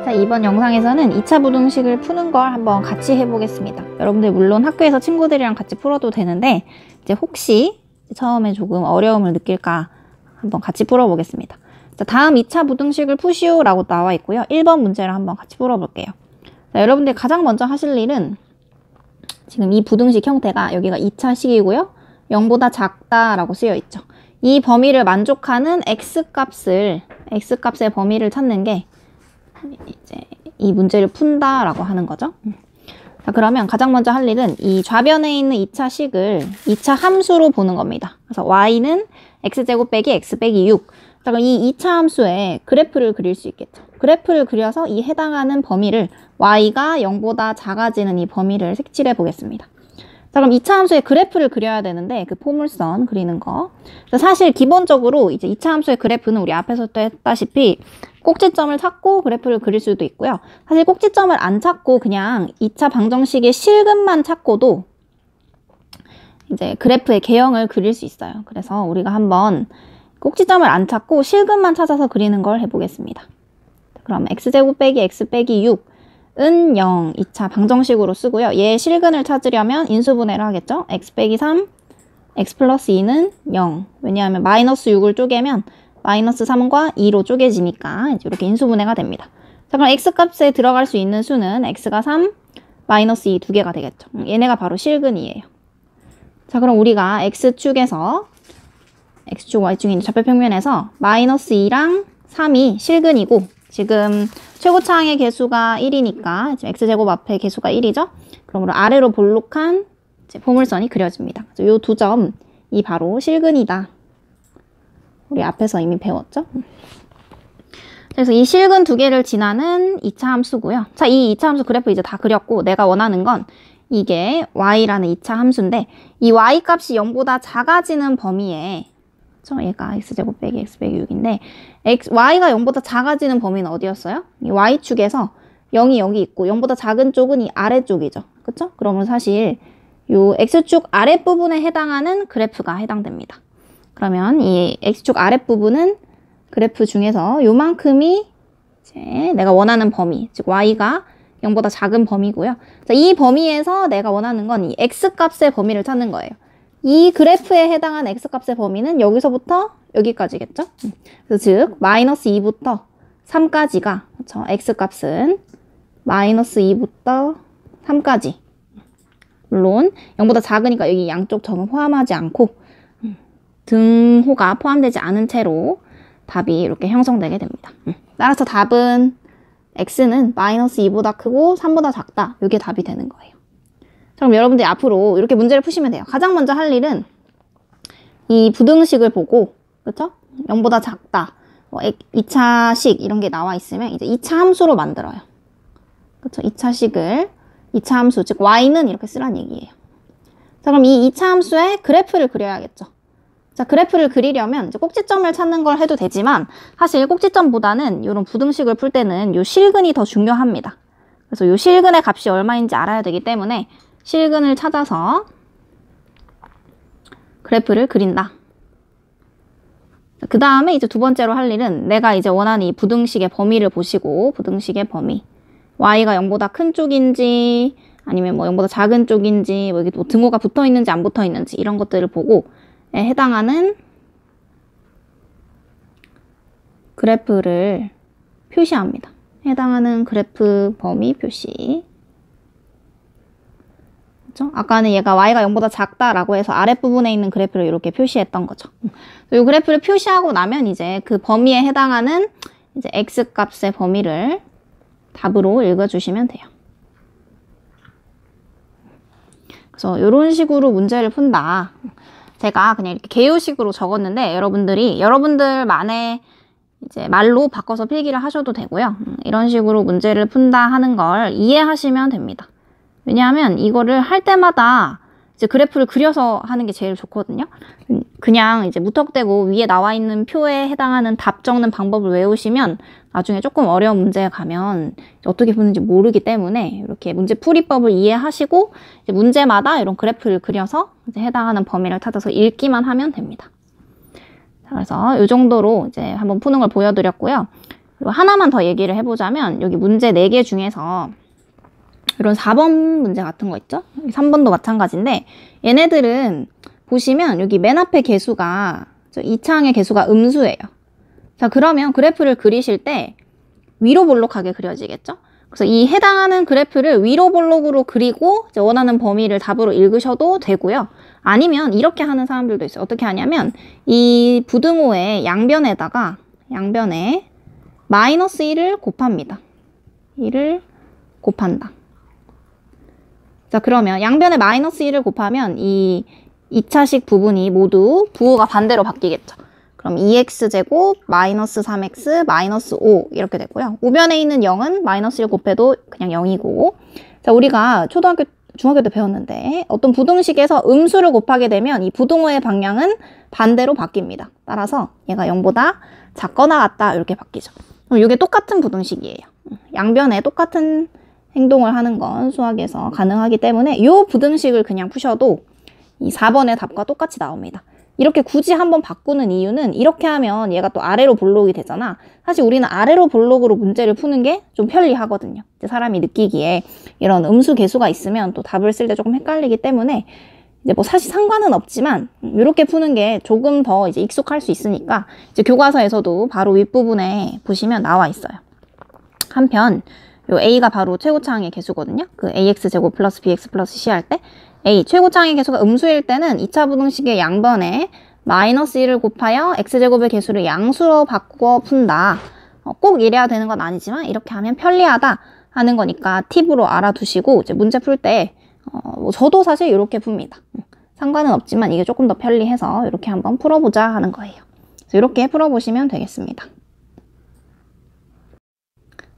자, 이번 영상에서는 2차 부등식을 푸는 걸 한번 같이 해보겠습니다. 여러분들 물론 학교에서 친구들이랑 같이 풀어도 되는데 이제 혹시 처음에 조금 어려움을 느낄까 한번 같이 풀어보겠습니다. 자, 다음 2차 부등식을 푸시오 라고 나와 있고요. 1번 문제를 한번 같이 풀어볼게요. 자, 여러분들 가장 먼저 하실 일은 지금 이 부등식 형태가 여기가 2차식이고요. 0보다 작다 라고 쓰여 있죠. 이 범위를 만족하는 x값의 범위를 찾는 게 이제 이 문제를 푼다 라고 하는 거죠. 자, 그러면 가장 먼저 할 일은 이 좌변에 있는 2차식을 2차 함수로 보는 겁니다. 그래서 y는 x제곱 빼기 x 빼기 6. 자, 그럼 이 2차 함수에 그래프를 그릴 수 있겠죠. 그래프를 그려서 이 해당하는 범위를 y가 0보다 작아지는 이 범위를 색칠해 보겠습니다. 자, 그럼 2차 함수의 그래프를 그려야 되는데 그 포물선 그리는 거. 사실 기본적으로 이제 2차 함수의 그래프는 우리 앞에서도 했다시피 꼭지점을 찾고 그래프를 그릴 수도 있고요. 사실 꼭지점을 안 찾고 그냥 2차 방정식의 실근만 찾고도 이제 그래프의 개형을 그릴 수 있어요. 그래서 우리가 한번 꼭지점을 안 찾고 실근만 찾아서 그리는 걸 해보겠습니다. 그럼 x제곱 빼기 x 빼기 6은 0, 2차 방정식으로 쓰고요. 얘 실근을 찾으려면 인수분해를 하겠죠. x 빼기 3, x 플러스 2는 0. 왜냐하면 마이너스 6을 쪼개면 마이너스 3과 2로 쪼개지니까 이렇게 인수분해가 됩니다. 자, 그럼 x값에 들어갈 수 있는 수는 x가 3, 마이너스 2 두 개가 되겠죠. 얘네가 바로 실근이에요. 자, 그럼 우리가 x축에서 x축, y축이 있는 좌표평면에서 마이너스 2랑 3이 실근이고 지금 최고차항의 개수가 1이니까 지금 x제곱 앞에 개수가 1이죠. 그러므로 아래로 볼록한 포물선이 그려집니다. 이 두 점이 바로 실근이다. 우리 앞에서 이미 배웠죠? 그래서 이 실근 두 개를 지나는 2차 함수고요. 자, 이 2차 함수 그래프 이제 다 그렸고 내가 원하는 건 이게 y라는 2차 함수인데 이 y 값이 0보다 작아지는 범위에 얘가 x제곱 빼기 x 빼기 6인데 y가 0보다 작아지는 범위는 어디였어요? 이 y축에서 0이 여기 있고 0보다 작은 쪽은 이 아래쪽이죠. 그쵸? 그러면 사실 요 x축 아랫부분에 해당하는 그래프가 해당됩니다. 그러면 이 x축 아랫부분은 그래프 중에서 요만큼이 이제 내가 원하는 범위, 즉 y가 0보다 작은 범위고요. 자, 이 범위에서 내가 원하는 건 이 x값의 범위를 찾는 거예요. 이 그래프에 해당한 x값의 범위는 여기서부터 여기까지겠죠? 그래서 즉 마이너스 2부터 3까지가 그렇죠? x값은 마이너스 2부터 3까지. 물론 0보다 작으니까 여기 양쪽 점은 포함하지 않고 등호가 포함되지 않은 채로 답이 이렇게 형성되게 됩니다. 따라서 답은 x는 마이너스 2보다 크고 3보다 작다. 이게 답이 되는 거예요. 그럼 여러분들이 앞으로 이렇게 문제를 푸시면 돼요. 가장 먼저 할 일은 이 부등식을 보고, 그렇죠? 0보다 작다, 2차식 이런 게 나와 있으면 이제 2차 함수로 만들어요. 그렇죠? 2차식을 2차 함수, 즉 y는 이렇게 쓰란 얘기예요. 자, 그럼 이 2차 함수의 그래프를 그려야겠죠. 자, 그래프를 그리려면 이제 꼭지점을 찾는 걸 해도 되지만 사실 꼭지점보다는 이런 부등식을 풀 때는 요 실근이 더 중요합니다. 그래서 요 실근의 값이 얼마인지 알아야 되기 때문에 실근을 찾아서 그래프를 그린다. 그 다음에 이제 두 번째로 할 일은 내가 이제 원하는 이 부등식의 범위를 보시고 부등식의 범위 y가 0보다 큰 쪽인지 아니면 뭐 0보다 작은 쪽인지 뭐 여기 뭐 등호가 붙어 있는지 안 붙어 있는지 이런 것들을 보고 해당하는 그래프를 표시합니다. 해당하는 그래프 범위 표시. 그렇죠? 아까는 얘가 y가 0보다 작다라고 해서 아랫부분에 있는 그래프를 이렇게 표시했던 거죠. 이 그래프를 표시하고 나면 이제 그 범위에 해당하는 이제 x값의 범위를 답으로 읽어주시면 돼요. 그래서 이런 식으로 문제를 푼다. 제가 그냥 이렇게 개요식으로 적었는데 여러분들만의 이제 말로 바꿔서 필기를 하셔도 되고요. 이런 식으로 문제를 푼다 하는 걸 이해하시면 됩니다. 왜냐하면 이거를 할 때마다 이제 그래프를 그려서 하는 게 제일 좋거든요. 그냥 이제 무턱대고 위에 나와 있는 표에 해당하는 답 적는 방법을 외우시면 나중에 조금 어려운 문제에 가면 어떻게 푸는지 모르기 때문에 이렇게 문제풀이법을 이해하시고 이제 문제마다 이런 그래프를 그려서 이제 해당하는 범위를 찾아서 읽기만 하면 됩니다. 그래서 이 정도로 이제 한번 푸는 걸 보여드렸고요. 그리고 하나만 더 얘기를 해보자면 여기 문제 4개 중에서 이런 4번 문제 같은 거 있죠? 3번도 마찬가지인데 얘네들은 보시면 여기 맨 앞에 개수가 이 창의 개수가 음수예요. 자, 그러면 그래프를 그리실 때 위로 볼록하게 그려지겠죠? 그래서 이 해당하는 그래프를 위로 볼록으로 그리고 이제 원하는 범위를 답으로 읽으셔도 되고요. 아니면 이렇게 하는 사람들도 있어요. 어떻게 하냐면 이 부등호의 양변에 마이너스 1을 곱합니다. 1을 곱한다. 자, 그러면 양변에 마이너스 1을 곱하면 이 2차식 부분이 모두 부호가 반대로 바뀌겠죠. 그럼 2x제곱 마이너스 3x 마이너스 5 이렇게 되고요. 우변에 있는 0은 마이너스 1 곱해도 그냥 0이고. 자, 우리가 중학교 때 배웠는데 어떤 부등식에서 음수를 곱하게 되면 이 부등호의 방향은 반대로 바뀝니다. 따라서 얘가 0보다 작거나 같다 이렇게 바뀌죠. 그럼 이게 똑같은 부등식이에요. 양변에 똑같은 행동을 하는 건 수학에서 가능하기 때문에 이 부등식을 그냥 푸셔도 이 4번의 답과 똑같이 나옵니다. 이렇게 굳이 한번 바꾸는 이유는 이렇게 하면 얘가 또 아래로 볼록이 되잖아. 사실 우리는 아래로 볼록으로 문제를 푸는 게 좀 편리하거든요. 이제 사람이 느끼기에 이런 음수 개수가 있으면 또 답을 쓸 때 조금 헷갈리기 때문에 이제 뭐 사실 상관은 없지만 이렇게 푸는 게 조금 더 이제 익숙할 수 있으니까 이제 교과서에서도 바로 윗부분에 보시면 나와 있어요. 한편 요 a가 바로 최고차항의 개수거든요. 그 ax제곱 플러스 bx 플러스 c 할 때 a 최고차항의 개수가 음수일 때는 2차 부등식의 양변에 마이너스 1을 곱하여 x제곱의 개수를 양수로 바꾸어 푼다. 꼭 이래야 되는 건 아니지만 이렇게 하면 편리하다 하는 거니까 팁으로 알아두시고 이제 문제 풀 때 뭐 저도 사실 이렇게 풉니다. 상관은 없지만 이게 조금 더 편리해서 이렇게 한번 풀어보자 하는 거예요. 그래서 이렇게 풀어보시면 되겠습니다.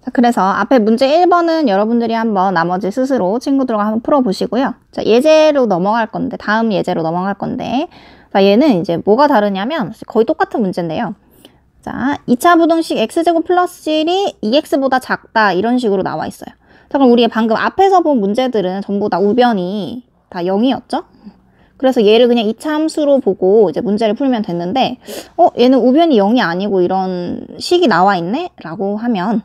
자, 그래서 앞에 문제 1번은 여러분들이 한번 나머지 스스로 친구들과 한번 풀어보시고요. 자, 예제로 넘어갈 건데, 다음 예제로 넘어갈 건데, 자, 얘는 이제 뭐가 다르냐면 거의 똑같은 문제인데요. 자, 2차 부등식 x제곱 플러스 1이 2x보다 작다 이런 식으로 나와 있어요. 자, 그럼 우리가 방금 앞에서 본 문제들은 전부 다 우변이 다 0이었죠? 그래서 얘를 그냥 2차 함수로 보고 이제 문제를 풀면 됐는데 얘는 우변이 0이 아니고 이런 식이 나와 있네? 라고 하면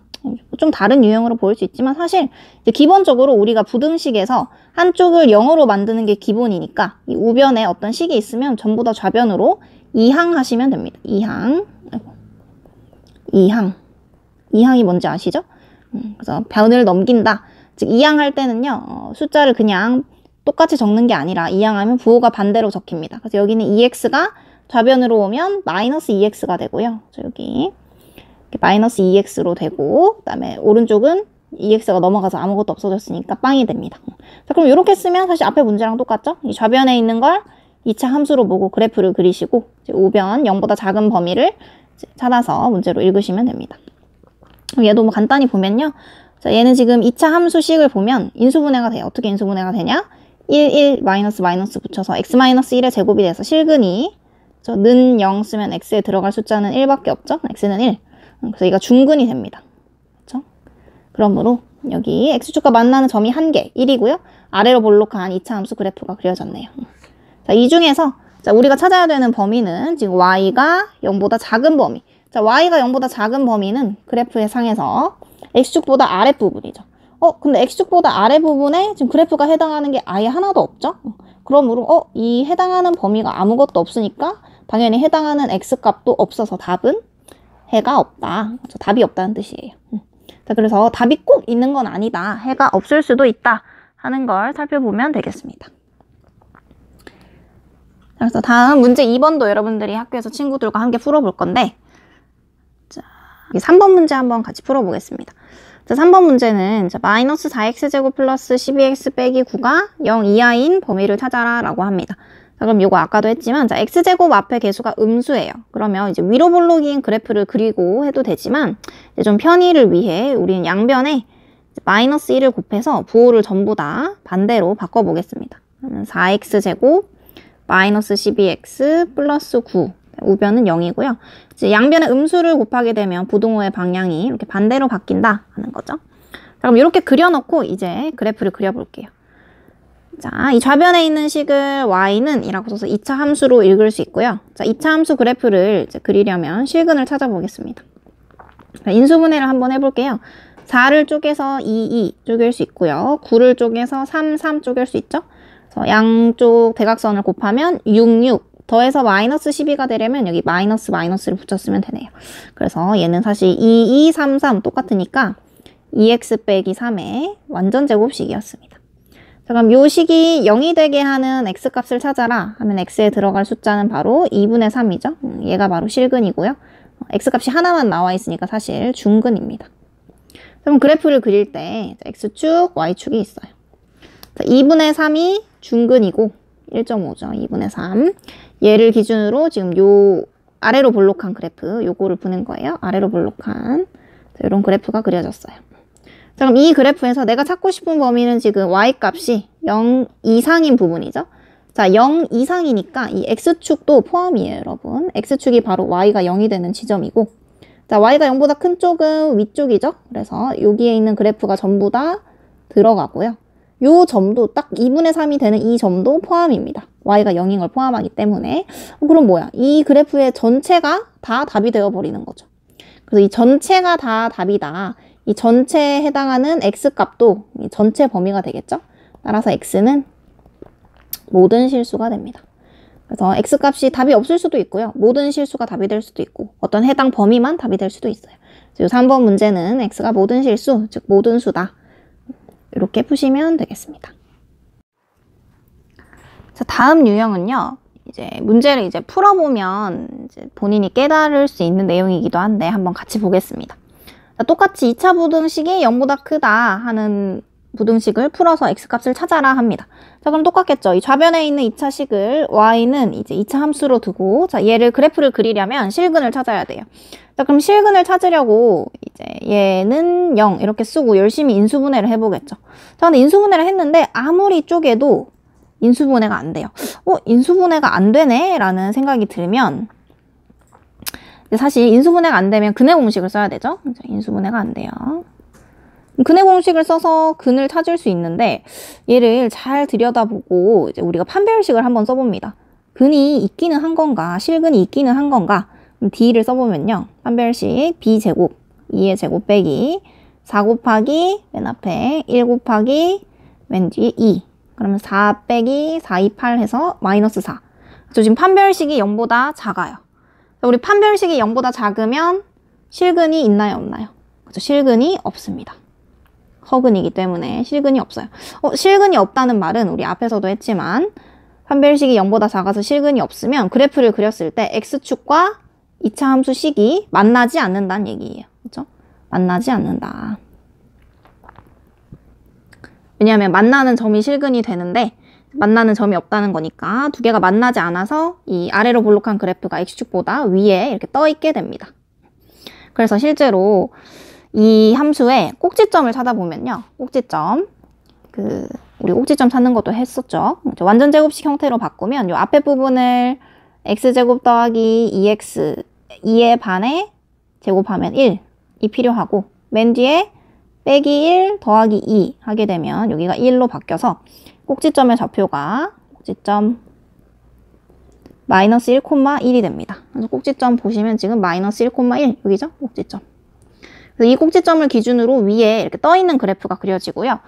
좀 다른 유형으로 보일 수 있지만 사실 이제 기본적으로 우리가 부등식에서 한쪽을 0으로 만드는 게 기본이니까 이 우변에 어떤 식이 있으면 전부 다 좌변으로 이항하시면 됩니다. 이항이 뭔지 아시죠? 그래서 변을 넘긴다. 즉 이항할 때는요. 숫자를 그냥 똑같이 적는 게 아니라 이항하면 부호가 반대로 적힙니다. 그래서 여기는 2x가 좌변으로 오면 마이너스 2x가 되고요. 여기 마이너스 2x로 되고 그 다음에 오른쪽은 2x가 넘어가서 아무것도 없어졌으니까 빵이 됩니다. 자, 그럼 이렇게 쓰면 사실 앞에 문제랑 똑같죠? 이 좌변에 있는 걸 2차 함수로 보고 그래프를 그리시고 이제 우변 0보다 작은 범위를 찾아서 문제로 읽으시면 됩니다. 그럼 얘도 뭐 간단히 보면요. 자, 얘는 지금 2차 함수식을 보면 인수분해가 돼요. 어떻게 인수분해가 되냐? 1 마이너스 붙여서 x 마이너스 1의 제곱이 돼서 실근이 는 0 쓰면 x에 들어갈 숫자는 1밖에 없죠? x는 1. 그래서 얘가 중근이 됩니다. 그렇죠? 그러므로 여기 x축과 만나는 점이 1개, 1이고요. 아래로 볼록한 2차 함수 그래프가 그려졌네요. 자, 이 중에서 자, 우리가 찾아야 되는 범위는 지금 y가 0보다 작은 범위. 자, y가 0보다 작은 범위는 그래프의 상에서 x축보다 아랫부분이죠. 근데 x축보다 아랫부분에 지금 그래프가 해당하는 게 아예 하나도 없죠? 그러므로 이 해당하는 범위가 아무것도 없으니까 당연히 해당하는 x값도 없어서 답은 해가 없다. 답이 없다는 뜻이에요. 자, 그래서 답이 꼭 있는 건 아니다. 해가 없을 수도 있다 하는 걸 살펴보면 되겠습니다. 그래서 다음 문제 2번도 여러분들이 학교에서 친구들과 함께 풀어볼 건데 자, 3번 문제 한번 같이 풀어보겠습니다. 자, 3번 문제는 마이너스 4x제곱 플러스 12x 빼기 9가 0 이하인 범위를 찾아라 라고 합니다. 자, 그럼 이거 아까도 했지만 자, x제곱 앞에 개수가 음수예요. 그러면 이제 위로 볼록인 그래프를 그리고 해도 되지만 이제 좀 편의를 위해 우리는 양변에 마이너스 1을 곱해서 부호를 전부 다 반대로 바꿔보겠습니다. 그러면 4x제곱 마이너스 12x 플러스 9 우변은 0이고요. 이제 양변에 음수를 곱하게 되면 부등호의 방향이 이렇게 반대로 바뀐다 하는 거죠. 자, 그럼 이렇게 그려놓고 이제 그래프를 그려볼게요. 자, 이 좌변에 있는 식을 y는 이라고 써서 2차 함수로 읽을 수 있고요. 자, 2차 함수 그래프를 이제 그리려면 실근을 찾아보겠습니다. 인수분해를 한번 해볼게요. 4를 쪼개서 2, 2 쪼갤 수 있고요. 9를 쪼개서 3, 3 쪼갤 수 있죠. 그래서 양쪽 대각선을 곱하면 6, 6 더해서 마이너스 12가 되려면 여기 마이너스를 붙였으면 되네요. 그래서 얘는 사실 2, 2, 3, 3 똑같으니까 2x 빼기 3의 완전 제곱식이었습니다. 자, 그럼 요 식이 0이 되게 하는 x값을 찾아라 하면 x에 들어갈 숫자는 바로 2분의 3이죠. 얘가 바로 실근이고요. x값이 하나만 나와 있으니까 사실 중근입니다. 그럼 그래프를 그릴 때 x축, y축이 있어요. 자, 2분의 3이 중근이고 1.5죠. 2분의 3. 얘를 기준으로 지금 요 아래로 볼록한 그래프 요거를 보는 거예요. 아래로 볼록한 이런 그래프가 그려졌어요. 자, 그럼 이 그래프에서 내가 찾고 싶은 범위는 지금 y값이 0 이상인 부분이죠. 자, 0 이상이니까 이 x축도 포함이에요, 여러분. x축이 바로 y가 0이 되는 지점이고, 자, y가 0보다 큰 쪽은 위쪽이죠. 그래서 여기에 있는 그래프가 전부 다 들어가고요. 요 점도 딱 2분의 3이 되는 이 점도 포함입니다. y가 0인 걸 포함하기 때문에. 그럼 뭐야? 이 그래프의 전체가 다 답이 되어버리는 거죠. 그래서 이 전체가 다 답이다. 이 전체에 해당하는 x값도 이 전체 범위가 되겠죠. 따라서 x는 모든 실수가 됩니다. 그래서 x값이 답이 없을 수도 있고요. 모든 실수가 답이 될 수도 있고 어떤 해당 범위만 답이 될 수도 있어요. 그래서 3번 문제는 x가 모든 실수, 즉 모든 수다. 이렇게 푸시면 되겠습니다. 자, 다음 유형은요. 이제 문제를 이제 풀어보면 이제 본인이 깨달을 수 있는 내용이기도 한데 한번 같이 보겠습니다. 자, 똑같이 2차 부등식이 0보다 크다 하는 부등식을 풀어서 x값을 찾아라 합니다. 자, 그럼 똑같겠죠. 이 좌변에 있는 2차 식을 y는 이제 2차 함수로 두고, 자, 얘를 그래프를 그리려면 실근을 찾아야 돼요. 자, 그럼 실근을 찾으려고 이제 얘는 0 이렇게 쓰고 열심히 인수분해를 해보겠죠. 자, 근데 인수분해를 했는데 아무리 쪼개도 인수분해가 안 돼요. 인수분해가 안 되네? 라는 생각이 들면 사실 인수분해가 안 되면 근해 공식을 써야 되죠. 인수분해가 안 돼요. 근해 공식을 써서 근을 찾을 수 있는데 얘를 잘 들여다보고 이제 우리가 판별식을 한번 써봅니다. 근이 있기는 한 건가, 실근이 있기는 한 건가. 그럼 D를 써보면요. 판별식 B제곱, 2의 제곱 빼기 4 곱하기 맨 앞에 1 곱하기 맨 뒤에 2. 그러면 4 빼기 4, 2, 8 해서 마이너스 4. 저 지금 판별식이 0보다 작아요. 우리 판별식이 0보다 작으면 실근이 있나요, 없나요? 그렇죠. 실근이 없습니다. 허근이기 때문에 실근이 없어요. 실근이 없다는 말은 우리 앞에서도 했지만 판별식이 0보다 작아서 실근이 없으면 그래프를 그렸을 때 x축과 2차 함수 식이 만나지 않는다는 얘기예요. 그렇죠? 만나지 않는다. 왜냐하면 만나는 점이 실근이 되는데 만나는 점이 없다는 거니까 두 개가 만나지 않아서 이 아래로 볼록한 그래프가 x축보다 위에 이렇게 떠 있게 됩니다. 그래서 실제로 이 함수의 꼭지점을 찾아보면요. 꼭지점. 우리 꼭지점 찾는 것도 했었죠. 완전 제곱식 형태로 바꾸면 이 앞에 부분을 x제곱 더하기 2x 2의 반에 제곱하면 1이 필요하고 맨 뒤에 빼기 1 더하기 2 하게 되면 여기가 1로 바뀌어서 꼭지점의 좌표가 꼭지점 마이너스 1,1이 됩니다. 그래서 꼭지점 보시면 지금 마이너스 1,1 여기죠? 꼭지점. 그래서 이 꼭지점을 기준으로 위에 이렇게 떠 있는 그래프가 그려지고요.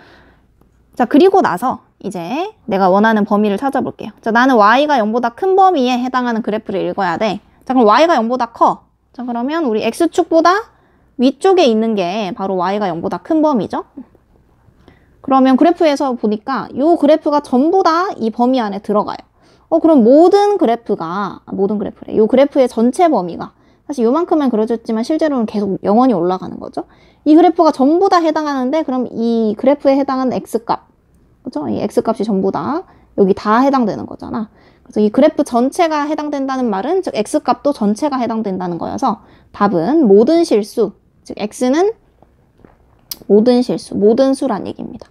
자, 그리고 나서 이제 내가 원하는 범위를 찾아볼게요. 자, 나는 y가 0보다 큰 범위에 해당하는 그래프를 읽어야 돼. 자, 그럼 y가 0보다 커. 자, 그러면 우리 x축보다 위쪽에 있는 게 바로 y가 0보다 큰 범위죠. 그러면 그래프에서 보니까 이 그래프가 전부 다 이 범위 안에 들어가요. 그럼 모든 그래프래. 이 그래프의 전체 범위가 사실 요만큼만 그려졌지만 실제로는 계속 영원히 올라가는 거죠. 이 그래프가 전부 다 해당하는데 그럼 이 그래프에 해당하는 x값, 그죠? 이 x값이 전부 다 여기 다 해당되는 거잖아. 그래서 이 그래프 전체가 해당된다는 말은 즉 x값도 전체가 해당된다는 거여서 답은 모든 실수, 즉 x는 모든 실수, 모든 수란 얘기입니다.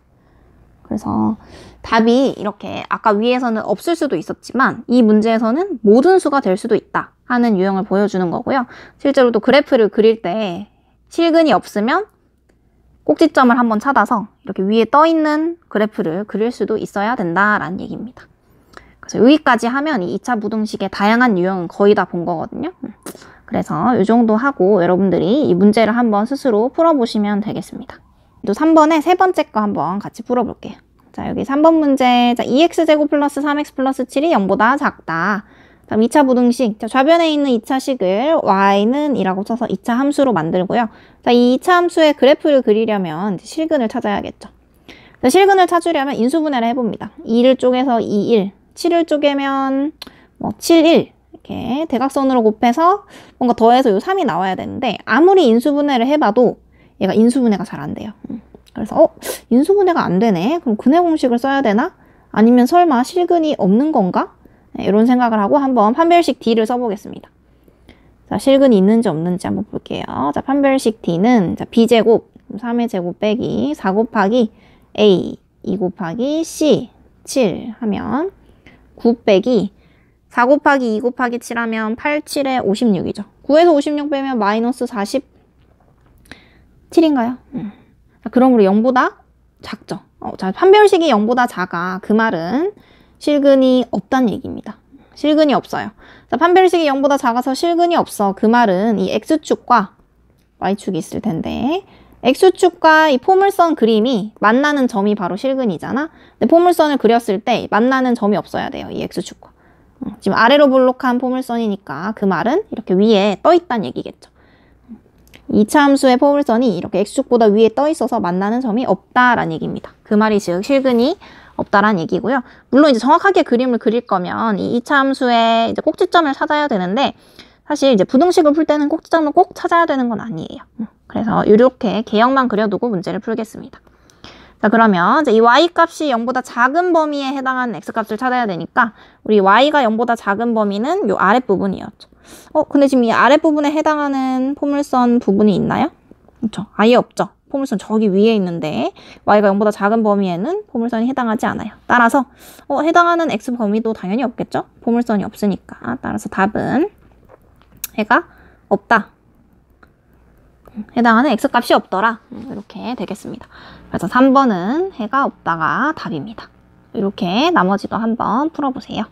그래서 답이 이렇게 아까 위에서는 없을 수도 있었지만 이 문제에서는 모든 수가 될 수도 있다 하는 유형을 보여주는 거고요. 실제로도 그래프를 그릴 때 실근이 없으면 꼭지점을 한번 찾아서 이렇게 위에 떠 있는 그래프를 그릴 수도 있어야 된다라는 얘기입니다. 그래서 여기까지 하면 이 2차 부등식의 다양한 유형은 거의 다 본 거거든요. 그래서 이 정도 하고 여러분들이 이 문제를 한번 스스로 풀어보시면 되겠습니다. 또 3번에 세 번째 거 한번 같이 풀어볼게요. 자, 여기 3번 문제. 자, 2x제곱 플러스 3x 플러스 7이 0보다 작다. 다음 2차 부등식. 자, 좌변에 있는 2차 식을 y는 이라고 쳐서 2차 함수로 만들고요. 자, 이 2차 함수의 그래프를 그리려면 실근을 찾아야겠죠. 자, 실근을 찾으려면 인수분해를 해봅니다. 2를 쪼개서 2, 1. 7을 쪼개면 7, 1. 이렇게 대각선으로 곱해서 뭔가 더해서 요 3이 나와야 되는데 아무리 인수분해를 해봐도 얘가 인수분해가 잘 안 돼요. 그래서 인수분해가 안 되네? 그럼 근해 공식을 써야 되나? 아니면 설마 실근이 없는 건가? 네, 이런 생각을 하고 한번 판별식 D를 써보겠습니다. 자, 실근이 있는지 없는지 한번 볼게요. 자, 판별식 D는 자, B제곱 3의 제곱 빼기 4 곱하기 A 2 곱하기 C 7 하면 9 빼기 4 곱하기 2 곱하기 7 하면 8, 7에 56이죠. 9에서 56 빼면 마이너스 47인가요? 자, 그러므로 0보다 작죠. 자, 판별식이 0보다 작아. 그 말은 실근이 없다는 얘기입니다. 실근이 없어요. 자, 판별식이 0보다 작아서 실근이 없어. 그 말은 이 X축과 Y축이 있을 텐데 X축과 이 포물선 그림이 만나는 점이 바로 실근이잖아. 근데 포물선을 그렸을 때 만나는 점이 없어야 돼요. 이 X축과. 지금 아래로 볼록한 포물선이니까 그 말은 이렇게 위에 떠 있다는 얘기겠죠. 2차 함수의 포물선이 이렇게 X축보다 위에 떠 있어서 만나는 점이 없다라는 얘기입니다. 그 말이 즉 실근이 없다라는 얘기고요. 물론 이제 정확하게 그림을 그릴 거면 이 2차 함수의 이제 꼭지점을 찾아야 되는데 사실 이제 부등식을 풀 때는 꼭지점을 꼭 찾아야 되는 건 아니에요. 그래서 이렇게 개형만 그려두고 문제를 풀겠습니다. 자, 그러면 이제 이 y값이 0보다 작은 범위에 해당하는 x값을 찾아야 되니까 우리 y가 0보다 작은 범위는 요 아랫부분이었죠. 근데 지금 이 아랫부분에 해당하는 포물선 부분이 있나요? 그렇죠. 아예 없죠. 포물선 저기 위에 있는데 y가 0보다 작은 범위에는 포물선이 해당하지 않아요. 따라서 해당하는 x 범위도 당연히 없겠죠. 포물선이 없으니까. 따라서 답은 해가 없다. 해당하는 x값이 없더라. 이렇게 되겠습니다. 그래서 3번은 해가 없다가 답입니다. 이렇게 나머지도 한번 풀어보세요.